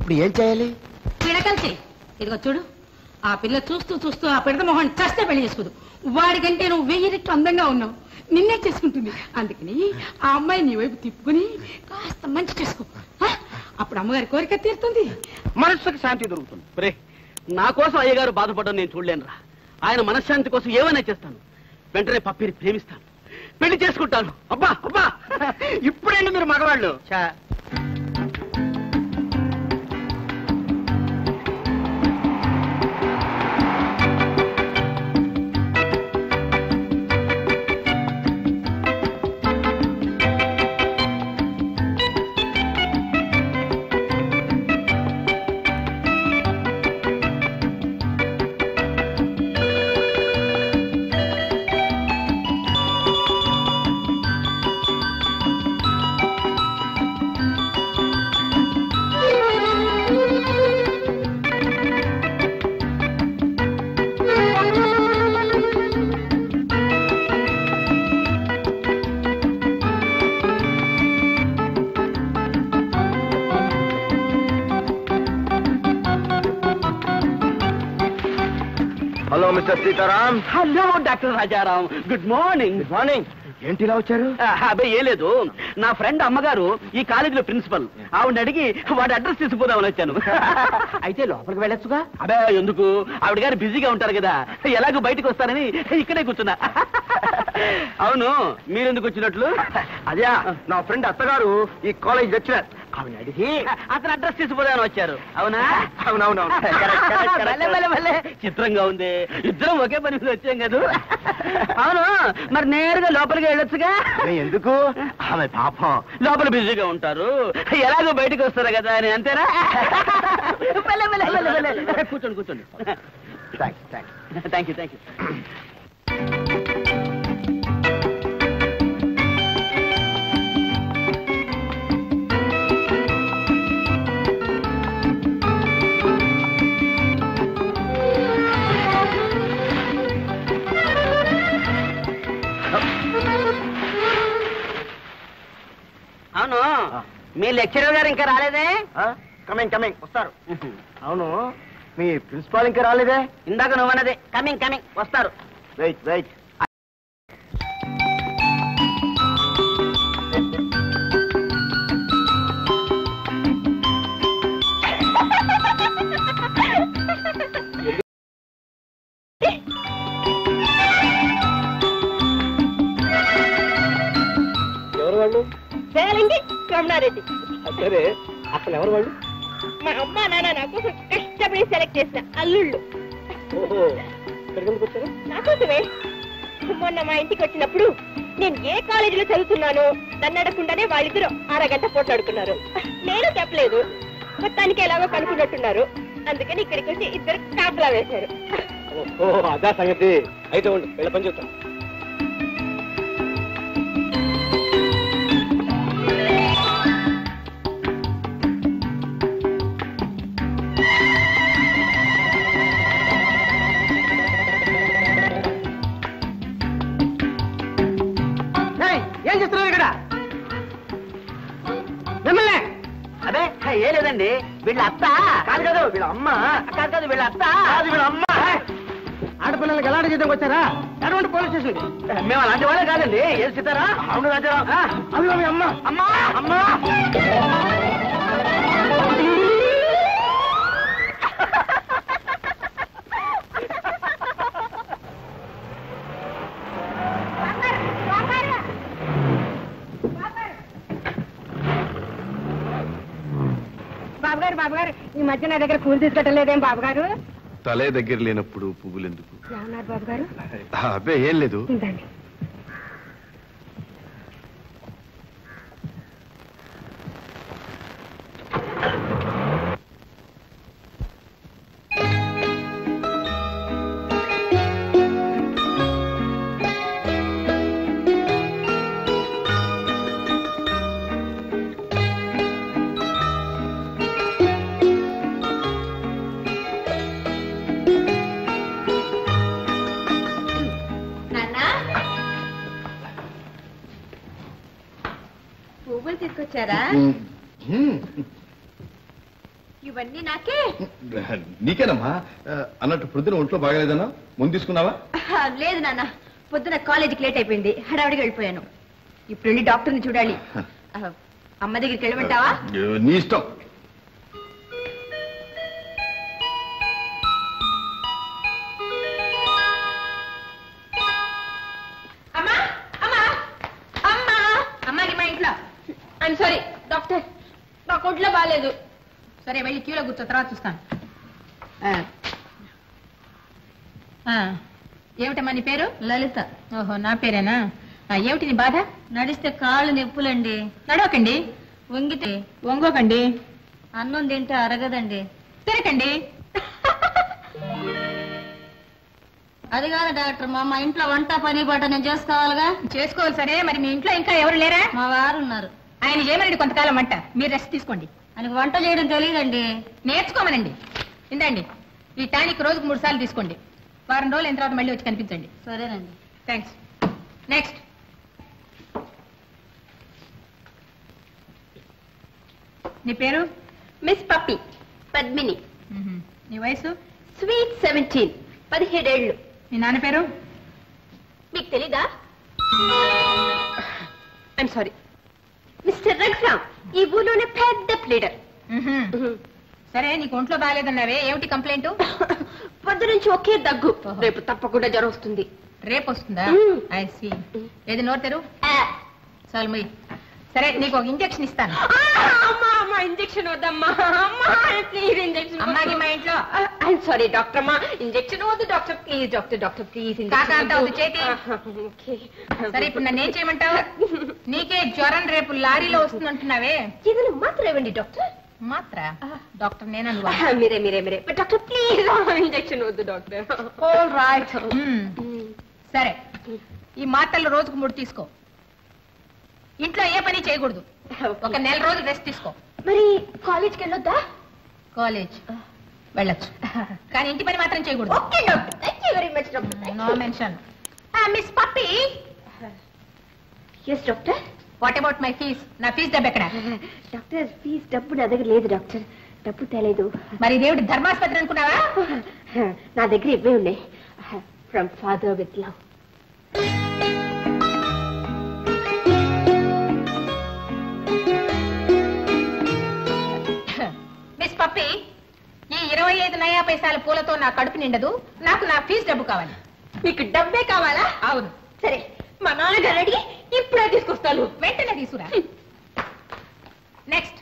ఇప్పుడు ఏం చేయాలి? పిడకల్చి ఇదిగో చూడు, ఆ పిల్ల చూస్తూ చూస్తూ ఆ పిడత మొహం చస్తే పెళ్లి చేసుకోదు. వాడికంటే నువ్వు 1000 రెట్లు అందంగా ఉన్నావు, నిన్నే చేసుకుంటుంది. అందుకని ఆ అమ్మాయి నీ వైపు తిప్పుకుని కాస్త మంచి చేసుకో. అప్పుడు అమ్మగారి కోరిక తీరుతుంది, మనస్సుకి శాంతి దొరుకుతుంది. నా కోసం అయ్యగారు బాధపడడం నేను చూడలేనురా. ఆయన మనశ్శాంతి కోసం ఏమైనా చేస్తాను. వెంటనే పప్పిని ప్రేమిస్తాను, పెళ్లి చేసుకుంటాను. అబ్బా అబ్బా, ఇప్పుడేంటి మీరు మగవాళ్ళు? Hello mister Sitaram. Hello doctor Rajaram, good morning. Good morning. ఏంటి ఇలా వచ్చారు? అబ్బాయి ఏ లేదు, నా ఫ్రెండ్ అమ్మగారు ఈ కాలేజీలో ప్రిన్సిపల్. ఆవిడ అడిగి వాడి అడ్రస్ తీసుకుపోదామని వచ్చాను. అయితే లోపలికి వెళ్ళొచ్చుగా? అదే ఎందుకు, ఆవిడ గారు బిజీగా ఉంటారు కదా, ఎలాగో బయటకు వస్తారని ఇక్కడే కూర్చున్నా. అవును, మీరెందుకు వచ్చినట్లు? అదే నా ఫ్రెండ్ అత్తగారు ఈ కాలేజ్ లెక్చరర్. ఆవిడ అడిగి అతను అడ్రస్ తీసుకుపోదామని వచ్చారు. అవునా? అవునవునవును. చిత్రంగా ఉంది, ఇద్దరం ఒకే పని మీద వచ్చాం కదా. అవును, మరి నేరుగా లోపలికి వెళ్ళొచ్చుగా? ఎందుకు? ఆమె పాపం లోపల బిజీగా ఉంటారు, ఎలాగో బయటకు వస్తారు కదా అని. అంతేనా? కూర్చోండి కూర్చోండి. Thank you. అవును, మీ లెక్చరర్ గారు ఇంకా రాలేదే? కమింగ్ వస్తారు. అవును, మీ ప్రిన్సిపాల్ ఇంకా రాలేదే? ఇందాక నువ్వన్నదే కమింగ్ వస్తారు. వెయిట్. ఎవరు వాళ్ళు? రమణారెడ్డి. సరే, అసలు ఎవరు వాళ్ళు? మా అమ్మ నాన్న నాకు కష్టపడి సెలెక్ట్ చేసిన అల్లుళ్ళు. ఓహో, ఎక్కడికి వచ్చారు? నాకోసమే. మొన్న మా ఇంటికి వచ్చినప్పుడు నేను ఏ కాలేజీలో చదువుతున్నానో నన్ను అడగకుండానే వాళ్ళిద్దరు అరగంట పోట్లాడుకున్నారు. నేను చెప్పలేదు, మొత్తానికి ఎలాగో కనుక్కున్నట్టున్నారు. అందుకని ఇక్కడికి వచ్చి ఇద్దరు కాపలా వేశారు. ఓహో, అదా సంగతి. అయితే ఉండు, వీళ్ళ పని చెప్తాను. ఏం చేస్తున్నారు ఇక్కడ? మిమ్మల్ని? అదే ఏ లేదండి, వీళ్ళ అత్త కాదు, వీళ్ళ అమ్మ. కాదు, వీళ్ళ అత్త కాదు, వీళ్ళ అమ్మ. ఆడపిల్లలకి ఎలాంటి జీతం వచ్చారా? ఎటువంటి పోలీస్ స్టేషన్? మేము అలాంటి వాళ్ళే కాదండి. ఏం చెప్తారా? అవును రాజారావు, అదిగో మీ అమ్మ. అమ్మా బాబుగారు ఈ మధ్య నా దగ్గర పూలు తీసుకెట్టలేదేం బాబుగారు? తలే దగ్గర లేనప్పుడు పువ్వులు ఎందుకు? ఏమన్నారు బాబుగారు? అబ్బే ఏం లేదు. ఉందండి. పువ్వులు తీసుకొచ్చారా? ఇవన్నీ నాకే. నీకేనమ్మా. అన్నట్టు ప్రొద్దున ఒంట్లో బాగాలేదన్నా, ముందు తీసుకున్నావా? లేదు నాన్న, పొద్దున కాలేజీకి లేట్ అయిపోయింది, హడావిడికి వెళ్ళిపోయాను. ఇప్పుడు వెళ్ళి డాక్టర్ని చూడాలి. అమ్మ దగ్గరికి వెళ్ళమంటావా? నీ ఇష్టం. అమ్మా అమ్మా అమ్మా అమ్మాకి మా ఇంట్లో. ఐఎమ్ సారీ డాక్టర్, నాకు ఒంట్లో బాగాలేదు. సరే వెళ్ళి క్యూలో కూర్చో, తర్వాత చూస్తాను. ఏమిటమ్మా నీ పేరు? లలిత. ఓహో నా పేరేనా? ఏమిటి నీ బాధ? నడిస్తే కాళ్ళు నొప్పులండి. నడవకండి, వంగితే వంగోకండి, అన్నం తింటే అరగదండి. తిరగండి. అది కాదు డాక్టర్, మా ఇంట్లో వంట పని పాట నేను చేసుకోవాలిగా. చేసుకోవాలి. సరే మరి మీ ఇంట్లో ఇంకా ఎవరు లేరా? మా వారు ఉన్నారు. ఆయన చేయమనండి కొంతకాలం వంట, మీరు రెస్ట్ తీసుకోండి. ఆయనకు వంట చేయడం తెలియదండి. నేర్చుకోమనండి. ఇందండి ఈ టానిక్ రోజుకు 3 సార్లు తీసుకోండి. వారం రోజులు అయిన తర్వాత మళ్ళీ వచ్చి కనిపించండి. సరేనండి. థ్యాంక్స్. నెక్స్ట్. నీ పేరు? మిస్ పప్పి, పద్మిని. నీ వయసు? స్వీట్ 17, 17 ఏళ్ళు. నీ నాన్న పేరు? మీకు తెలీదా? ఐఎమ్ సారీ, మిస్టర్ రఘురామ్, ఈ ఊళ్ళోనే పెద్ద ప్లేడర్. సరే నీకు ఒంట్లో బాగాలేదన్నావే, ఏమిటి కంప్లైంట్? పొద్దు నుంచి ఒకే దగ్గు, రేపు తప్పకుండా జ్వరం వస్తుంది. రేపు వస్తుందా? I see. ఏది నోరు తెరు. చాలు మొయ్. సరే నీకు ఒక ఇంజెక్షన్ ఇస్తాను. అమ్మా ఇంజెక్షన్ వద్దమ్మా, ప్లీజ్ ఇంజెక్షన్. అమ్మాకి మా ఇంట్లో. ఐఎమ్ సారీ డాక్టర్ అమ్మా, ఇంజెక్షన్ వద్దు డాక్టర్, ప్లీజ్ డాక్టర్ ప్లీజ్. కాకా అంతా వద్దు చేతి. సరే ఇప్పుడు నన్ను ఏం చేయమంటావు? నీకే జ్వరం రేపు లారీలో వస్తుందంటున్నావే, ఏదైనా మాత్రం ఇవ్వండి డాక్టర్. మాత్ర? డాక్టర్ నేననువా? మీరే డాక్టర్ ప్లీజ్, ఇంజెక్షన్ వద్దు డాక్టర్. All right. సరే ఈ మాత్రలు రోజుకు 3 తీసుకో. ఇంట్లో ఏ పని చేయకూడదు. ఒక 1 నెల రోజులు రెస్ట్ తీసుకో. మరి కాలేజ్కి వెళ్ళొద్దా? కాలేజ్ వెళ్ళొచ్చు, కానీ ఇంటి పని మాత్రం చేయకూడదు. Okay doctor, thank you very much doctor. No mention. Miss పప్పి. Yes doctor. What about my fees? నా ఫీజు డబ్బు ఎక్కడ? డాక్టర్ ఫీజ్ డబ్బు నా దగ్గర లేదు డాక్టర్, డబ్బు తేలేదు. మరి దేవుడి ధర్మాస్పత్రి అనుకున్నావా? నా దగ్గర ఇవే ఉన్నాయి. From father with love. Miss puppy, ఈ 25 నయా పైసల పూలతో నా కడుపు నిండదు. నాకు నా ఫీజు డబ్బు కావాలి. మీకు డబ్బే కావాలా? అవును. సరే మా నాన్నగారు అడిగి ఇప్పుడే తీసుకొస్తాను. వెంటనే తీసుకురా. నెక్స్ట్.